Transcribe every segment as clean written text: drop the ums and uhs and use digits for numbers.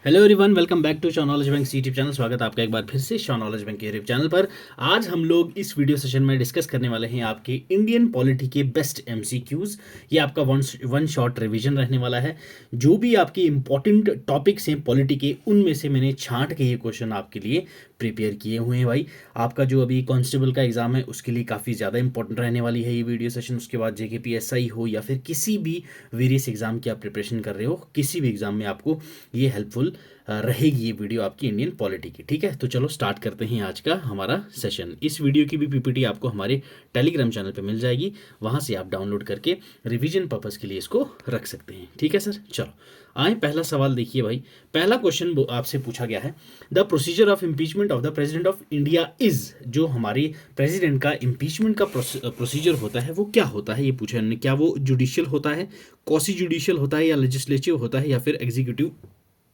Hello everyone, welcome back to knowledge bank YouTube channel. स्वागत है आपका एक बार फिर से नॉलेज बैंक के यूट्यूब चैनल पर। आज हम लोग इस वीडियो सेशन में डिस्कस करने वाले हैं आपके इंडियन पॉलिटी के बेस्ट एमसीक्यूज। ये आपका वन शॉट रिवीजन रहने वाला है। जो भी आपके इंपॉर्टेंट टॉपिक्स हैं पॉलिटी के, उनमें से मैंने छांट के ये क्वेश्चन आपके लिए प्रिपेयर किए हुए हैं भाई। आपका जो अभी कांस्टेबल का एग्जाम है उसके लिए काफ़ी ज़्यादा इंपॉर्टेंट रहने वाली है ये वीडियो सेशन। उसके बाद जेकेपीएसआई हो या फिर किसी भी वेरियस एग्जाम की आप प्रिपरेशन कर रहे हो, किसी भी एग्जाम में आपको ये हेल्पफुल रहेगी ये वीडियो आपकी इंडियन पॉलिटी की। ठीक है, तो चलो स्टार्ट करते हैं आज का हमारा सेशन। इस वीडियो की भी पीपीटी आपको हमारे टेलीग्राम चैनल पे मिल जाएगी, वहाँ से आप डाउनलोड करके रिवीजन पर्पज़ के लिए इसको रख सकते हैं। ठीक है सर, चलो आए पहला सवाल देखिए भाई। पहला क्वेश्चन आपसे पूछा गया है, the procedure of impeachment of the president of India is. जो हमारे प्रेसिडेंट का इम्पीचमेंट का प्रोसीजर होता है वो क्या होता है, ये पूछा इन्होंने। क्या वो जुडिशियल होता है, क्वासी जुडिशियल होता है, या लेजिस्लेटिव होता है, या फिर एग्जीक्यूटिव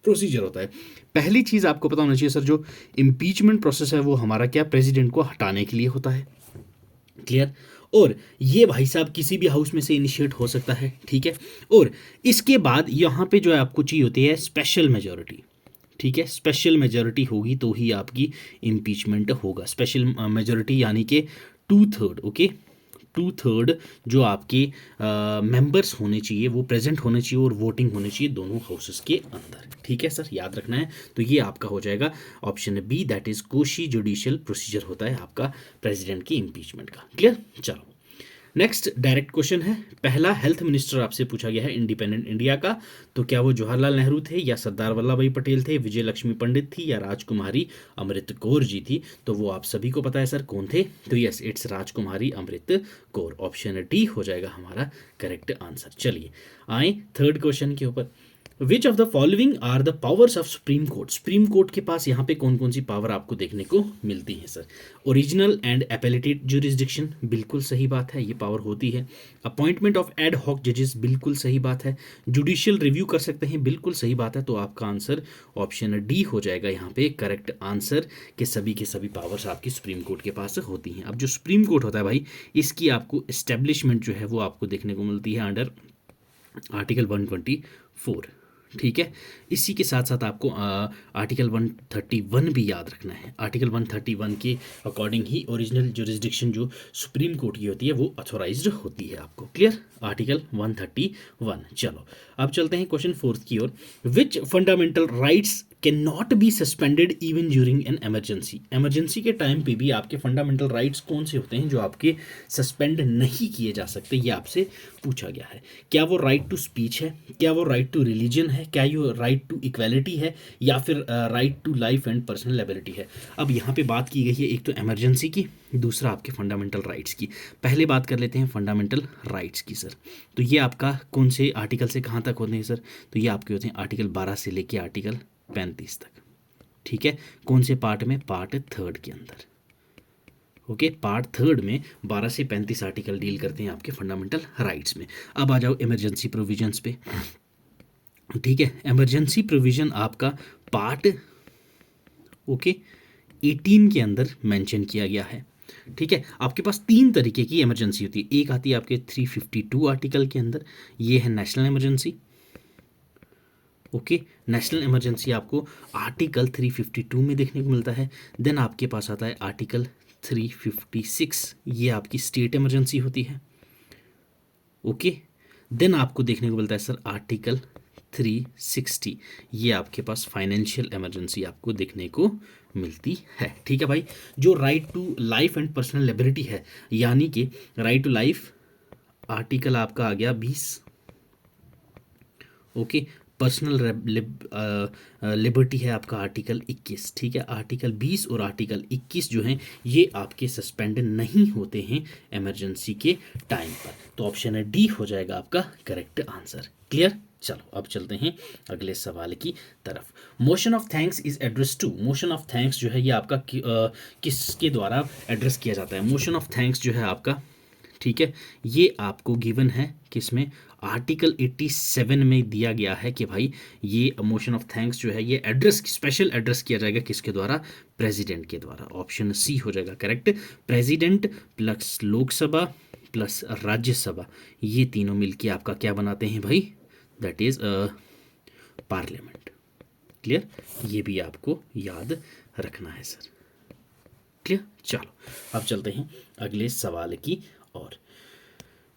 प्रोसीजर होता है। पहली चीज आपको पता होना चाहिए सर, जो इम्पीचमेंट प्रोसेस है वो हमारा क्या, प्रेसिडेंट को हटाने के लिए होता है। क्लियर। और ये भाई साहब किसी भी हाउस में से इनिशिएट हो सकता है। ठीक है, और इसके बाद यहाँ पे जो है आपको चाहिए होती है स्पेशल मेजोरिटी। ठीक है, स्पेशल मेजोरिटी होगी तो ही आपकी इम्पीचमेंट होगा। स्पेशल मेजोरिटी यानी कि 2/3। ओके, 2/3 जो आपके मेंबर्स होने चाहिए वो प्रेजेंट होने चाहिए और वोटिंग होनी चाहिए दोनों हाउसेस के अंदर। ठीक है सर, याद रखना है। तो ये आपका हो जाएगा option B, that is quasi judicial procedure होता है आपका प्रेसिडेंट की इम्पीचमेंट का। क्लियर। चलो नेक्स्ट डायरेक्ट क्वेश्चन है। पहला हेल्थ मिनिस्टर आपसे पूछा गया है इंडिपेंडेंट इंडिया का, तो क्या वो जवाहरलाल नेहरू थे, या सरदार वल्लभ भाई पटेल थे, विजय लक्ष्मी पंडित थी, या राजकुमारी अमृत कौर जी थी। तो वो आप सभी को पता है सर कौन थे। तो yes, it's Rajkumari Amrit Kaur. Option D हो जाएगा हमारा करेक्ट आंसर। चलिए आए थर्ड क्वेश्चन के ऊपर। Which of the following are the powers of Supreme Court. Supreme Court के पास यहाँ पे कौन कौन सी पावर आपको देखने को मिलती है सर। ओरिजिनल एंड एपेलेटेड जुरिस्डिक्शन, बिल्कुल सही बात है, ये पावर होती है। अपॉइंटमेंट ऑफ एड हॉक जजेस, बिल्कुल सही बात है। जुडिशियल रिव्यू कर सकते हैं, बिल्कुल सही बात है। तो आपका आंसर ऑप्शन डी हो जाएगा यहाँ पे करेक्ट आंसर, के सभी पावर्स आपकी सुप्रीम कोर्ट के पास होती हैं। अब जो सुप्रीम कोर्ट होता है भाई, इसकी आपको एस्टेब्लिशमेंट जो है वो आपको देखने को मिलती है अंडर आर्टिकल 124। ठीक है, इसी के साथ साथ आपको आर्टिकल 131 भी याद रखना है। आर्टिकल 131 के अकॉर्डिंग ही ओरिजिनल जुरिस्डिक्शन जो सुप्रीम कोर्ट की होती है वो अथोराइज्ड होती है आपको। Clear, article 131। चलो अब चलते हैं क्वेश्चन फोर्थ की ओर। Which fundamental rights can not be suspended even during an emergency. Emergency के टाइम पे भी आपके फंडामेंटल राइट्स कौन से होते हैं जो आपके सस्पेंड नहीं किए जा सकते, ये आपसे पूछा गया है। क्या वो राइट टू स्पीच है, क्या वो राइट टू रिलीजन है, क्या ये राइट टू इक्वालिटी है, या फिर right to life and personal liability है। अब यहाँ पे बात की गई है एक तो एमरजेंसी की, दूसरा आपके फंडामेंटल राइट्स की। पहले बात कर लेते हैं फंडामेंटल राइट्स की सर। तो ये आपका कौन से आर्टिकल से कहाँ तक होते हैं सर। तो ये आपके होते हैं आर्टिकल 12 से लेके आर्टिकल 35 तक। ठीक है, कौन से पार्ट में, पार्ट थर्ड के अंदर। ओके, पार्ट थर्ड में 12 से 35 आर्टिकल डील करते हैं आपके फंडामेंटल राइट्स में। अब आ जाओ इमरजेंसी प्रोविजंस पे। ठीक है, इमरजेंसी प्रोविजन आपका पार्ट 18 के अंदर मेंशन किया गया है। ठीक है, आपके पास तीन तरीके की इमरजेंसी होती है। एक आती है आपके 352 आर्टिकल के अंदर, ये है national emergency. Okay, national emergency आपको आर्टिकल 352 में देखने को मिलता है। देन आपके पास आता है आर्टिकल 356, ये आपकी स्टेट इमरजेंसी होती है। ओके, देन आपको देखने को मिलता है सर आर्टिकल 360, ये आपके पास फाइनेंशियल इमरजेंसी आपको देखने को मिलती है। ठीक है भाई, जो right to life and personal liability है, यानी कि राइट टू लाइफ आर्टिकल आपका आ गया 20। ओके, पर्सनल लिबर्टी है आपका आर्टिकल 21। ठीक है, आर्टिकल 20 और आर्टिकल 21 जो हैं ये आपके सस्पेंड नहीं होते हैं इमरजेंसी के टाइम पर। तो ऑप्शन डी हो जाएगा आपका करेक्ट आंसर। क्लियर। चलो अब चलते हैं अगले सवाल की तरफ। Motion of thanks is address to. Motion of thanks जो है ये आपका किसके द्वारा एड्रेस किया जाता है। मोशन ऑफ थैंक्स जो है आपका, ठीक है, ये आपको गिवन है किसमें, आर्टिकल 87 में दिया गया है कि भाई ये मोशन ऑफ थैंक्स जो है ये एड्रेस, स्पेशल एड्रेस किया जाएगा किसके द्वारा, प्रेसिडेंट के द्वारा। ऑप्शन सी हो जाएगा correct. President plus Lok Sabha plus Rajya Sabha, ये तीनों मिलके आपका क्या बनाते हैं भाई, दैट इज पार्लियामेंट। क्लियर, ये भी आपको याद रखना है सर। क्लियर, चलो अब चलते हैं अगले सवाल की और।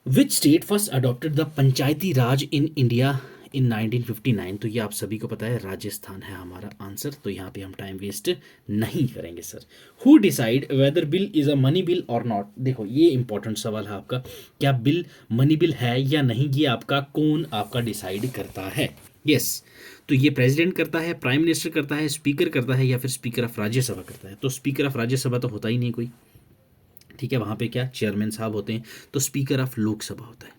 Which state first adopted the Panchayati Raj in India in 1959? तो ये आप सभी को पता है, राजस्थान है हमारा आंसर। तो यहाँ पे हम टाइम वेस्ट नहीं करेंगे sir. Who decide whether bill is a money bill और नॉट? देखो ये इंपॉर्टेंट सवाल है आपका, क्या बिल मनी बिल है या नहीं, ये आपका कौन आपका डिसाइड करता है? यस, तो ये प्रेसिडेंट करता है, प्राइम मिनिस्टर करता है, स्पीकर करता है, या फिर स्पीकर ऑफ राज्यसभा करता है? तो स्पीकर ऑफ राज्यसभा तो होता ही नहीं कोई, ठीक है, वहाँ पे क्या चेयरमैन साहब होते हैं। तो स्पीकर ऑफ लोकसभा होता है।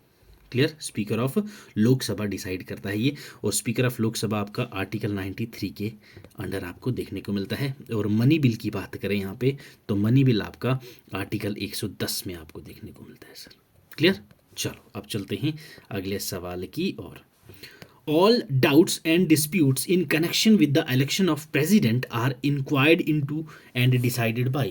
Clear, speaker of Lok Sabha decide करता है ये। और स्पीकर ऑफ लोकसभा आपका आर्टिकल 93 के अंडर आपको देखने को मिलता है। और मनी बिल की बात करें यहाँ पे, तो मनी बिल आपका आर्टिकल 110 में आपको देखने को मिलता है सर। क्लियर, चलो अब चलते हैं अगले सवाल की और। All doubts and disputes in connection with the election of president are inquired into and decided by।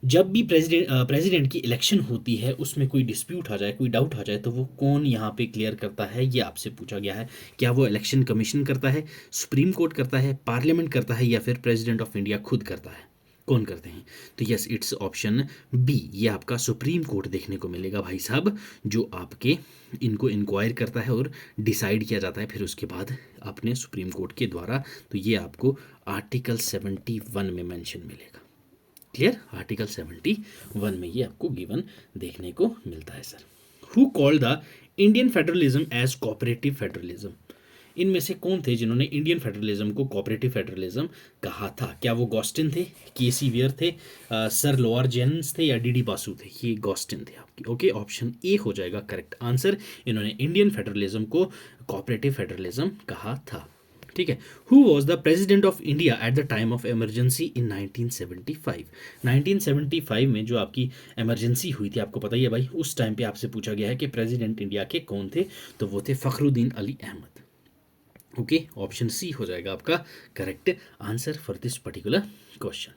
जब भी प्रेसिडेंट की इलेक्शन होती है, उसमें कोई डिस्प्यूट आ जाए, कोई डाउट आ जाए, तो वो कौन यहाँ पे क्लियर करता है, ये आपसे पूछा गया है। क्या वो इलेक्शन कमीशन करता है, सुप्रीम कोर्ट करता है, पार्लियामेंट करता है, या फिर प्रेसिडेंट ऑफ इंडिया खुद करता है? कौन करते हैं? तो यस, इट्स ऑप्शन बी, ये आपका सुप्रीम कोर्ट देखने को मिलेगा भाई साहब, जो आपके इनको इंक्वायर करता है और डिसाइड किया जाता है फिर उसके बाद अपने सुप्रीम कोर्ट के द्वारा। तो ये आपको आर्टिकल 71 में मेंशन मिलेगा। क्लियर, आर्टिकल 71 में ये आपको गिवन देखने को मिलता है sir. Who called the Indian federalism as cooperative federalism? इनमें से कौन थे जिन्होंने इंडियन फेडरलिज्म को कोऑपरेटिव फेडरलिज्म कहा था? क्या वो गॉस्टिन थे, केसी वियर थे, सर लोअर जेन्स थे, या डीडी बासु थे? ये गॉस्टिन थे आपकी। ओके, ऑप्शन ए हो जाएगा करेक्ट आंसर। इन्होंने इंडियन फेडरलिज्म को कोऑपरेटिव फेडरलिज्म कहा था। ठीक है। Who was the president of India at the time of emergency in 1975? 1975 में जो आपकी एमरजेंसी हुई थी, आपको पता ही है भाई, उस टाइम पे आपसे पूछा गया है कि प्रेसिडेंट इंडिया के कौन थे, तो वो थे Fakhruddin Ali Ahmed. Okay, option C हो जाएगा आपका correct answer for this particular question.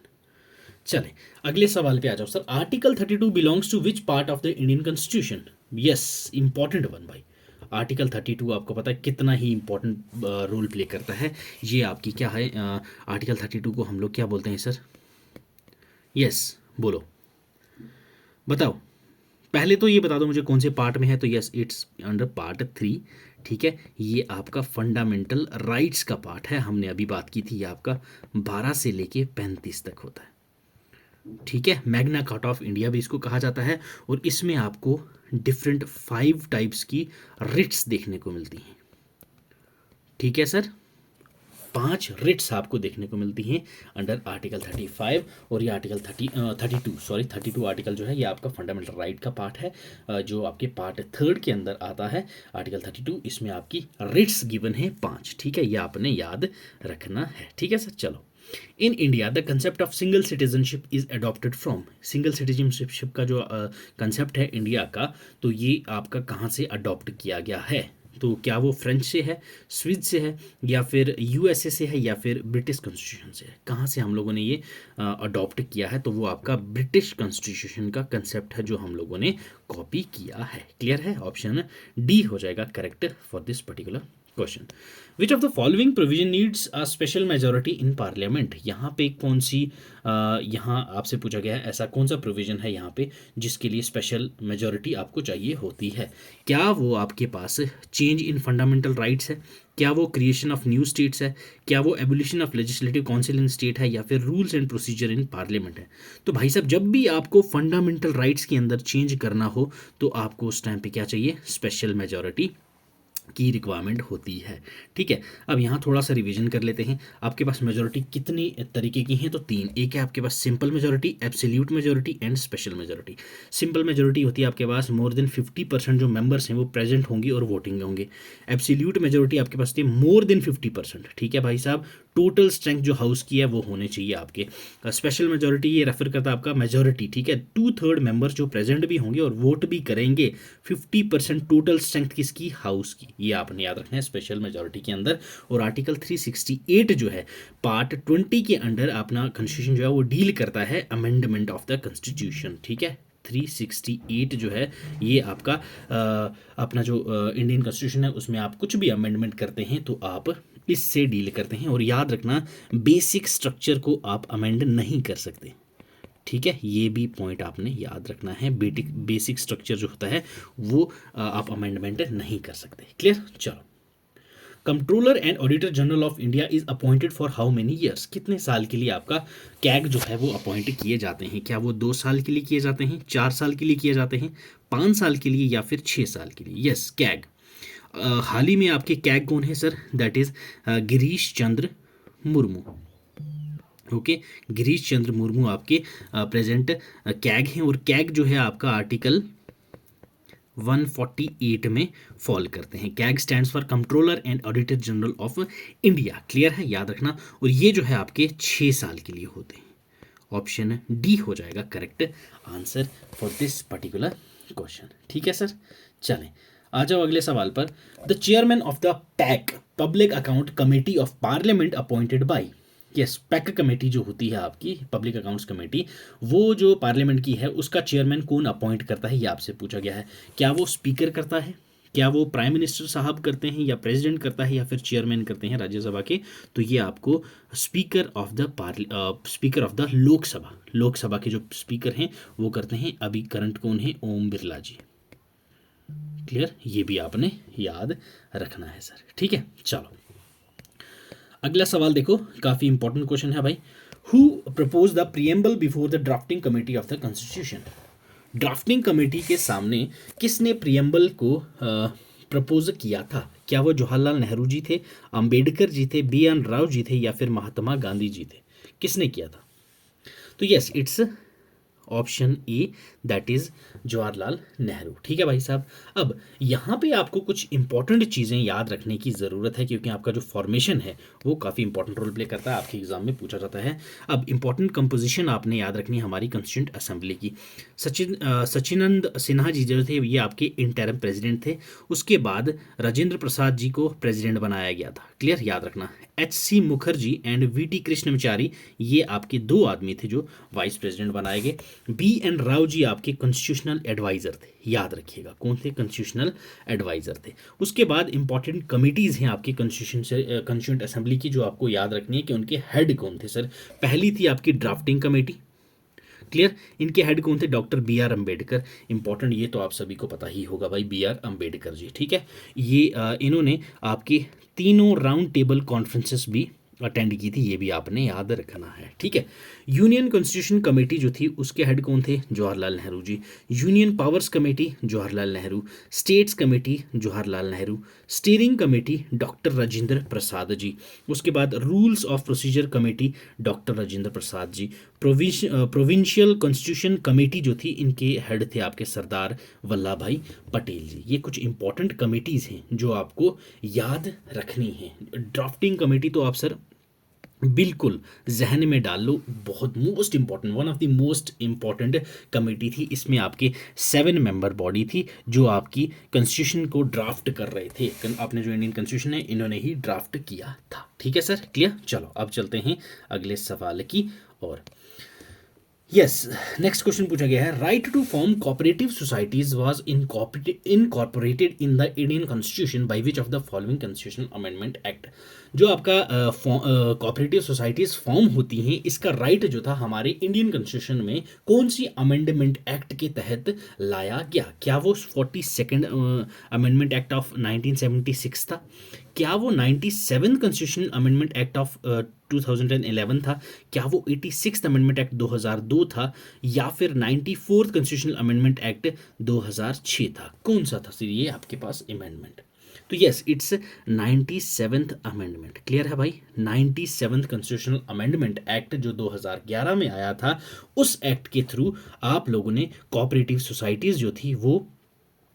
चले अगले सवाल पे आ जाओ sir. Article 32 belongs to which part of the Indian Constitution? Yes, important one भाई। आर्टिकल 32 आपको पता है कितना ही इंपॉर्टेंट रोल प्ले करता है। ये आपकी क्या है, आर्टिकल 32 को हम लोग क्या बोलते हैं सर? यस, बोलो, बताओ। पहले तो ये बता दो मुझे कौन से पार्ट में है। तो यस, इट्स अंडर पार्ट 3। ठीक है, ये आपका फंडामेंटल राइट्स का पार्ट है। हमने अभी बात की थी, ये आपका 12 से लेके 35 तक होता है। ठीक है, मैग्ना कार्टा ऑफ इंडिया भी इसको कहा जाता है। और इसमें आपको डिफरेंट 5 टाइप्स की रिट्स देखने को मिलती हैं। ठीक है सर, 5 रिट्स आपको देखने को मिलती हैं अंडर आर्टिकल 35। और ये आर्टिकल 32 आर्टिकल जो है, ये आपका फंडामेंटल राइट का पार्ट है, जो आपके पार्ट 3 के अंदर आता है। आर्टिकल 32, इसमें आपकी रिट्स गिवन है 5। ठीक है, ये आपने याद रखना है। ठीक है सर, चलो। In India the concept of single citizenship is adopted from. Single citizenship का जो कंसेप्ट है इंडिया का, तो ये आपका कहाँ से अडॉप्ट किया गया है? तो क्या वो फ्रेंच से है, स्विस से है, या फिर यूएसए से है, या फिर ब्रिटिश कॉन्स्टिट्यूशन से है? कहाँ से हम लोगों ने ये अडॉप्ट किया है? तो वो आपका ब्रिटिश कॉन्स्टिट्यूशन का कंसेप्ट है जो हम लोगों ने कॉपी किया है। क्लियर है, ऑप्शन डी हो जाएगा correct for this particular question. Which of the following provision needs a special majority in parliament? यहाँ पे कौन सी यहाँ आपसे पूछा गया है ऐसा कौन सा प्रोविजन है यहाँ पे जिसके लिए स्पेशल मेजोरिटी आपको चाहिए होती है? क्या वो आपके पास चेंज इन फंडामेंटल राइट्स है, क्या वो क्रिएशन ऑफ न्यू स्टेट्स है, क्या वो abolition of legislative council in state है, या फिर rules and procedure in parliament है? तो भाई साहब, जब भी आपको फंडामेंटल राइट्स के अंदर चेंज करना हो तो आपको उस टाइम पे क्या चाहिए? स्पेशल मेजोरिटी की रिक्वायरमेंट होती है। ठीक है, अब यहाँ थोड़ा सा रिवीजन कर लेते हैं। आपके पास मेजॉरिटी कितनी तरीके की हैं? तो 3। एक है आपके पास simple majority, absolute majority and special majority. Simple majority होती है आपके पास मोर देन 50% जो मेंबर्स हैं वो प्रेजेंट होंगे और वोटिंग होंगे। एब्सोल्यूट मेजॉरिटी आपके पास थी मोर देन 50%। ठीक है भाई साहब, टोटल स्ट्रेंथ जो हाउस की है वो होने चाहिए आपके। स्पेशल मेजॉरिटी ये रेफर करता है आपका मेजॉरिटी, ठीक है, 2/3 मेंबर्स जो प्रेजेंट भी होंगे और वोट भी करेंगे। 50% टोटल स्ट्रेंथ किसकी? हाउस की। ये आपने याद रखना है स्पेशल मेजॉरिटी के अंदर। और आर्टिकल 368 जो है पार्ट 20 के अंडर अपना कॉन्स्टिट्यूशन जो है वो डील करता है अमेंडमेंट ऑफ द कॉन्स्टिट्यूशन। ठीक है, 368 जो है ये आपका अपना जो इंडियन कॉन्स्टिट्यूशन है उसमें आप कुछ भी अमेंडमेंट करते हैं तो आप इससे डील करते हैं। और याद रखना, बेसिक स्ट्रक्चर को आप अमेंड नहीं कर सकते, ठीक है, ये भी पॉइंट आपने याद रखना है। बेसिक स्ट्रक्चर जो होता है वो आप अमेंडमेंट नहीं कर सकते। क्लियर? चलो, controller and auditor general of India is appointed for how many years? कितने साल के लिए आपका कैग जो है वो अपॉइंट किए जाते हैं? क्या वो 2 साल के लिए किए जाते हैं, 4 साल के लिए किए जाते हैं, 5 साल के लिए, या फिर 6 साल के लिए? Yes, CAG. हाल ही में आपके कैग कौन है sir? That is Girish Chandra Murmu. Okay, Girish Chandra Murmu आपके प्रेजेंट कैग हैं। और कैग जो है आपका आर्टिकल 148 में फॉल करते हैं। CAG stands for controller and auditor general of India. Clear है? याद रखना। और ये जो है आपके 6 साल के लिए होते हैं। ऑप्शन डी हो जाएगा correct answer for this particular question. ठीक है सर, चलें आ जाओ अगले सवाल पर। The chairman of the pack public account committee of parliament appointed by? Yes, pack committee जो होती है आपकी पब्लिक अकाउंट्स कमेटी, वो जो पार्लियामेंट की है उसका चेयरमैन कौन अपॉइंट करता है, ये आपसे पूछा गया है। क्या वो स्पीकर करता है, क्या वो प्राइम मिनिस्टर साहब करते हैं, या प्रेसिडेंट करता है, या फिर चेयरमैन करते हैं राज्यसभा के? तो ये आपको स्पीकर ऑफ द लोकसभा के जो स्पीकर हैं वो करते हैं। अभी करंट कौन है? ओम बिरला जी। क्लियर? ये भी आपने याद रखना है सर। ठीक है, चलो अगला सवाल देखो, काफी इंपॉर्टेंट क्वेश्चन है भाई। Who propose the preamble before the drafting committee of the constitution? Drafting committee के सामने किसने प्रियम्बल को प्रपोज किया था? क्या वो जवाहरलाल नेहरू जी थे, अंबेडकर जी थे, BN राव जी थे, या फिर महात्मा गांधी जी थे? किसने किया था? तो yes, it's option A, that is Jawaharlal Nehru. ठीक है भाई साहब। अब यहाँ पे आपको कुछ इंपॉर्टेंट चीज़ें याद रखने की ज़रूरत है, क्योंकि आपका जो फॉर्मेशन है वो काफ़ी इंपॉर्टेंट रोल प्ले करता है, आपके एग्जाम में पूछा जाता है। अब इंपॉर्टेंट कंपोजिशन आपने याद रखनी है हमारी कॉन्स्टिट्यूंट असेंबली की। सचिनंद सिन्हा जी जो थे ये आपके इंटरिम प्रेसिडेंट थे। उसके बाद राजेंद्र प्रसाद जी को प्रेसिडेंट बनाया गया था। क्लियर? याद रखना। HC Mukherjee and VT Krishnamachari ये आपके 2 आदमी थे जो वाइस प्रेसिडेंट बनाए गए। BN राव जी आपके कॉन्स्टिट्यूशनल एडवाइजर थे। याद रखिएगा कौन थे? कॉन्स्टिट्यूशनल एडवाइजर थे। उसके बाद इंपॉर्टेंट कमिटीज़ हैं आपकी कॉन्स्टिट्यूंट असेंबली की, जो आपको याद रखनी है कि उनके हेड कौन थे सर। पहली थी आपकी ड्राफ्टिंग कमेटी। क्लियर? इनके हेड कौन थे? Doctor BR Ambedkar. इंपॉर्टेंट, ये तो आप सभी को पता ही होगा भाई, BR अम्बेडकर जी। ठीक है, ये इन्होंने आपके 3 राउंड टेबल कॉन्फ्रेंसेस भी अटेंड की थी, ये भी आपने याद रखना है। ठीक है, यूनियन कॉन्स्टिट्यूशन कमेटी जो थी उसके हेड कौन थे? Jawaharlal Nehru ji. Union powers committee Jawaharlal Nehru. States committee Jawaharlal Nehru. Steering committee doctor Rajendra Prasad ji. उसके बाद rules of procedure committee doctor Rajendra Prasad ji. Provincial constitution committee जो थी इनके हेड थे आपके सरदार वल्लभ भाई पटेल जी। ये कुछ इंपॉर्टेंट कमेटीज़ हैं जो आपको याद रखनी है। ड्राफ्टिंग कमेटी तो आप सर बिल्कुल जहन में डाल लो, बहुत most important, one of the most important committee थी। इसमें आपके 7 मेंबर बॉडी थी जो आपकी कॉन्स्टिट्यूशन को ड्राफ्ट कर रहे थे। आपने जो इंडियन कॉन्स्टिट्यूशन है इन्होंने ही ड्राफ्ट किया था। ठीक है सर, क्लियर? चलो अब चलते हैं अगले सवाल की ओर। यस, नेक्स्ट क्वेश्चन पूछा गया है। Right to form cooperative societies was incorporated in the Indian Constitution by which of the following constitutional amendment act? जो आपका कोऑपरेटिव सोसाइटीज फॉर्म होती हैं, इसका राइट जो था हमारे इंडियन कॉन्स्टिट्यूशन में कौन सी अमेंडमेंट एक्ट के तहत लाया गया? क्या वो 42nd अमेंडमेंट एक्ट ऑफ 1976 था? क्या वो 97 कॉन्स्टिट्यूशनल अमेंडमेंट एक्ट ऑफ 2011 था? क्या वो 86th अमेंडमेंट एक्ट 2002 था? या फिर 94th कॉन्स्टिट्यूशनल अमेंडमेंट एक्ट 2006 था? कौन सा था सर ये आपके पास अमेंडमेंट? तो yes, it's 97th amendment. Clear है भाई? 97th कॉन्स्टिट्यूशनल अमेंडमेंट एक्ट जो 2011 में आया था, उस एक्ट के थ्रू आप लोगों ने कोऑपरेटिव सोसाइटीज़ जो थी वो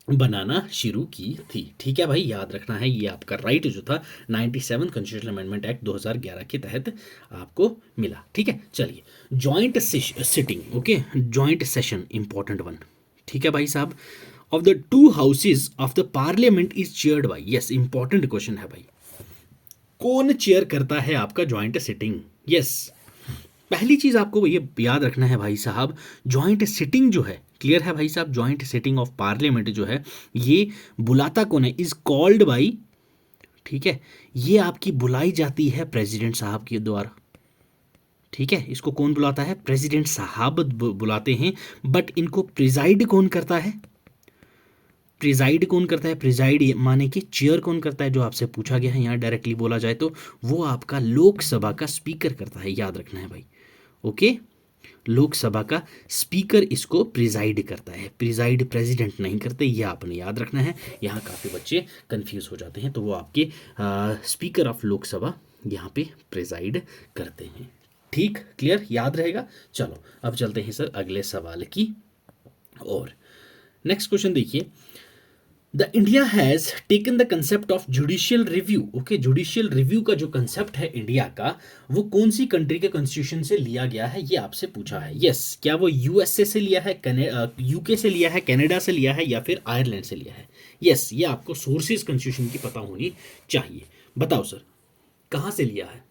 बनाना शुरू की थी। ठीक है भाई, याद रखना है ये आपका राइट जो था 97 कॉन्स्टिट्यूशनल अमेंडमेंट एक्ट 2011 के तहत आपको मिला। ठीक है, चलिए joint sitting, okay, joint session important one. ठीक है भाई साहब, of the 2 houses of the parliament is chaired by? Yes, important question है भाई। कौन चेयर करता है आपका जॉइंट सिटिंग? यस, पहली चीज आपको ये याद रखना है भाई साहब, जॉइंट सिटिंग जो है, क्लियर है भाई साहब, जॉइंट सिटिंग ऑफ पार्लियामेंट जो है ये बुलाता कौन है? इज कॉल्ड बाई, ठीक है, ये आपकी बुलाई जाती है प्रेसिडेंट साहब के द्वारा। ठीक है, इसको कौन बुलाता है? प्रेसिडेंट साहब बुलाते हैं। बट इनको प्रिजाइड कौन करता है? प्रिजाइड कौन करता है? प्रिजाइड माने कि चेयर कौन करता है, जो आपसे पूछा गया है यहाँ डायरेक्टली बोला जाए तो वो आपका लोकसभा का स्पीकर करता है, याद रखना है भाई। ओके, लोकसभा का स्पीकर इसको प्रिजाइड करता है, प्रिजाइड प्रेसिडेंट नहीं करते, ये आपने याद रखना है। यहाँ काफ़ी बच्चे कंफ्यूज हो जाते हैं, तो वो आपके स्पीकर ऑफ लोकसभा यहाँ पे प्रिजाइड करते हैं। ठीक, क्लियर, याद रहेगा। चलो अब चलते हैं सर अगले सवाल की और। नेक्स्ट क्वेश्चन देखिए, the India has taken the concept of judicial review. Okay, judicial review का जो कंसेप्ट है इंडिया का, वो कौन सी कंट्री के कॉन्स्टिट्यूशन से लिया गया है, ये आपसे पूछा है। यस, क्या वो यूएसए से लिया है, यूके से लिया है, कनाडा से लिया है, या फिर आयरलैंड से लिया है? यस, ये आपको सोर्सेज कॉन्स्टिट्यूशन की पता होनी चाहिए। बताओ सर कहाँ से लिया है।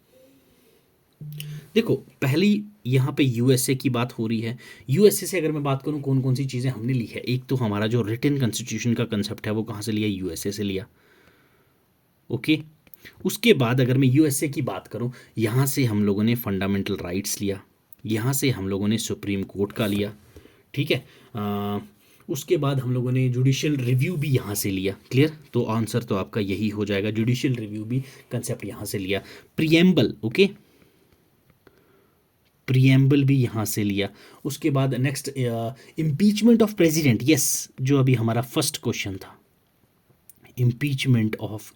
देखो, पहली यहाँ पे यूएसए की बात हो रही है। यूएसए से अगर मैं बात करूँ कौन कौन सी चीज़ें हमने ली है, एक तो हमारा जो रिटन कॉन्स्टिट्यूशन का कंसेप्ट है वो कहाँ से लिया? यूएसए से लिया। ओके, उसके बाद अगर मैं यूएसए की बात करूँ, यहाँ से हम लोगों ने फंडामेंटल राइट्स लिया, यहाँ से हम लोगों ने सुप्रीम कोर्ट का लिया। ठीक है, उसके बाद हम लोगों ने जुडिशियल रिव्यू भी यहाँ से लिया। क्लियर, तो आंसर तो आपका यही हो जाएगा, जुडिशियल रिव्यू भी कंसेप्ट यहाँ से लिया। प्रिएम्बल, ओके, प्रिएम्बल भी यहाँ से लिया। उसके बाद next impeachment of president. Yes, जो अभी हमारा फर्स्ट क्वेश्चन था, इम्पीचमेंट ऑफ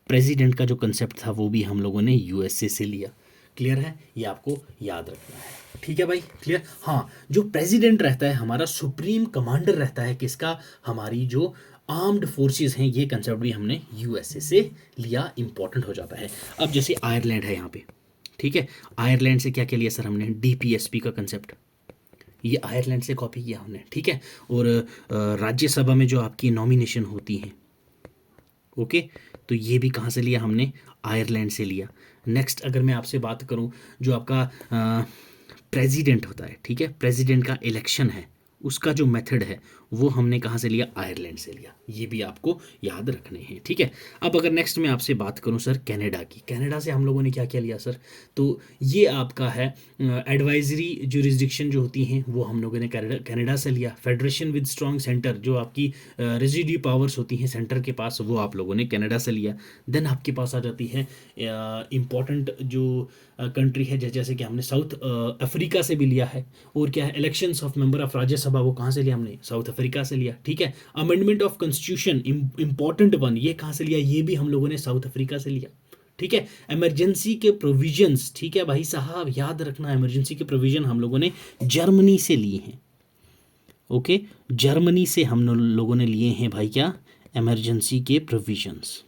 प्रेसिडेंट का जो कंसेप्ट था वो भी हम लोगों ने यूएसए से लिया। क्लियर है, ये आपको याद रखना है। ठीक है भाई, क्लियर। हाँ, जो प्रेसिडेंट रहता है हमारा सुप्रीम कमांडर रहता है किसका? हमारी जो आर्म्ड फोर्सेस हैं, ये कंसेप्ट भी हमने यूएसए से लिया, इंपॉर्टेंट हो जाता है। अब जैसे आयरलैंड है यहाँ पे, ठीक है, आयरलैंड से क्या क्या लिया सर हमने? डीपीएसपी का कंसेप्ट, ये आयरलैंड से कॉपी किया हमने। ठीक है, और राज्यसभा में जो आपकी नॉमिनेशन होती हैं, ओके, तो ये भी कहाँ से लिया हमने? आयरलैंड से लिया। नेक्स्ट अगर मैं आपसे बात करूँ, जो आपका प्रेसिडेंट होता है, ठीक है, प्रेसिडेंट का इलेक्शन है, उसका जो मेथड है वो हमने कहाँ से लिया? आयरलैंड से लिया। ये भी आपको याद रखने हैं। ठीक है, अब अगर नेक्स्ट मैं आपसे बात करूँ सर कनाडा की, कनाडा से हम लोगों ने क्या क्या लिया सर? तो ये आपका है एडवाइजरी जुरिस्डिक्शन जो होती हैं वो हम लोगों ने कनाडा से लिया। फेडरेशन विद स्ट्रॉन्ग सेंटर, जो आपकी रेजिड्यू पावर्स होती हैं सेंटर के पास, वो आप लोगों ने कनाडा से लिया। देन आपके पास आ जाती है इम्पॉर्टेंट जो कंट्री है, जैसे कि हमने साउथ अफ्रीका से भी लिया है। और क्या है? Elections of member of Rajya Sabha, वो कहाँ से लिया हमने? साउथ अफ्रीका से लिया। ठीक है, amendment of constitution important one, ये कहाँ से लिया? ये भी हम लोगों ने साउथ अफ्रीका से लिया। ठीक है, इमरजेंसी के प्रोविजंस, ठीक है भाई साहब, याद रखना, इमरजेंसी के प्रोविजन हम लोगों ने जर्मनी से लिए हैं। ओके, जर्मनी से हम लोगों ने लिए हैं भाई क्या? इमरजेंसी के प्रोविजंस।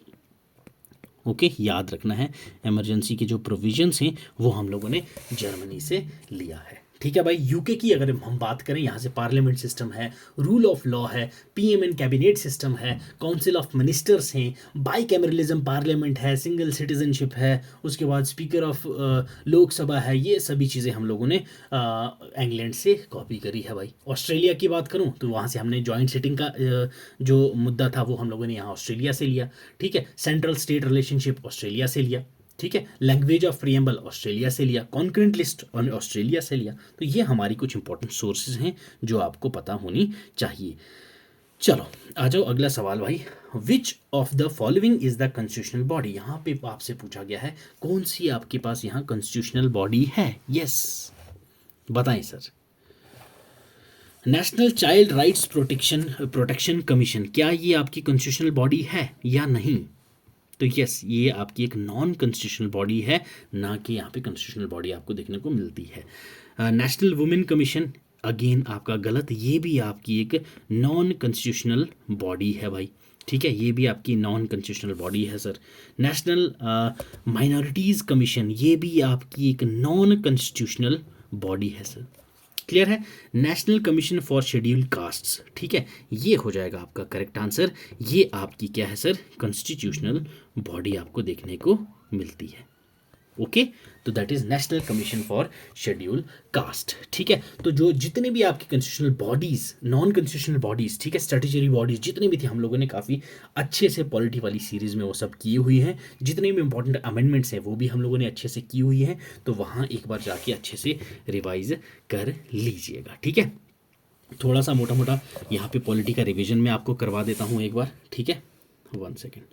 ओके, याद रखना है, इमरजेंसी के जो प्रोविजंस हैं वो हम लोगों ने जर्मनी से लिया है। ठीक है भाई, यूके की अगर हम बात करें, यहाँ से पार्लियामेंट सिस्टम है, रूल ऑफ लॉ है, पीएम एंड कैबिनेट सिस्टम है, काउंसिल ऑफ मिनिस्टर्स हैं, बाईकैमरलिज्म पार्लियामेंट है, सिंगल सिटीजनशिप है, उसके बाद स्पीकर ऑफ लोकसभा है। ये सभी चीज़ें हम लोगों ने इंग्लैंड से कॉपी करी है भाई। ऑस्ट्रेलिया की बात करूँ तो वहाँ से हमने जॉइंट सिटिंग का जो मुद्दा था वो हम लोगों ने यहाँ ऑस्ट्रेलिया से लिया। ठीक है, सेंट्रल स्टेट रिलेशनशिप ऑस्ट्रेलिया से लिया। ठीक है, लैंग्वेज ऑफ प्रिएम्बल ऑस्ट्रेलिया से लिया, कॉन्करेंट लिस्ट ऑस्ट्रेलिया से लिया। तो ये हमारी कुछ इंपॉर्टेंट सोर्सेज हैं जो आपको पता होनी चाहिए। चलो आ जाओ अगला सवाल भाई, विच of the following is the constitutional body. यहाँ पे आपसे पूछा गया है कौन सी आपके पास यहाँ कॉन्स्टिट्यूशनल बॉडी है। यस, बताएं sir. National child rights protection commission, क्या ये आपकी कॉन्स्टिट्यूशनल बॉडी है या नहीं? तो यस, ये आपकी एक नॉन कॉन्स्टिट्यूशनल बॉडी है, ना कि यहाँ पे कॉन्स्टिट्यूशनल बॉडी आपको देखने को मिलती है। नेशनल वुमेन कमीशन, अगेन आपका गलत, ये भी आपकी एक नॉन कॉन्स्टिट्यूशनल बॉडी है भाई। ठीक है, ये भी आपकी नॉन कॉन्स्टिट्यूशनल बॉडी है सर। नेशनल माइनॉरिटीज़ कमीशन, ये भी आपकी एक नॉन कॉन्स्टिट्यूशनल बॉडी है सर। क्लियर है, national commission for scheduled castes, ठीक है, ये हो जाएगा आपका करेक्ट आंसर। ये आपकी क्या है सर? कॉन्स्टिट्यूशनल बॉडी आपको देखने को मिलती है। ओके, तो that is national commission for schedule caste. ठीक है, तो जो जितने भी आपकी constitutional bodies, non constitutional bodies, ठीक है, स्टैट्यूटरी बॉडीज जितनी भी थी, हम लोगों ने काफ़ी अच्छे से पॉलिटी वाली सीरीज में वो सब की हुई हैं। जितने भी इंपॉर्टेंट अमेंडमेंट्स हैं वो भी हम लोगों ने अच्छे से की हुई हैं, तो वहाँ एक बार जाके अच्छे से रिवाइज कर लीजिएगा। ठीक है, थोड़ा सा मोटा मोटा यहाँ पे पॉलिटी का रिवीजन मैं आपको करवा देता हूँ एक बार। ठीक है, 1 सेकेंड।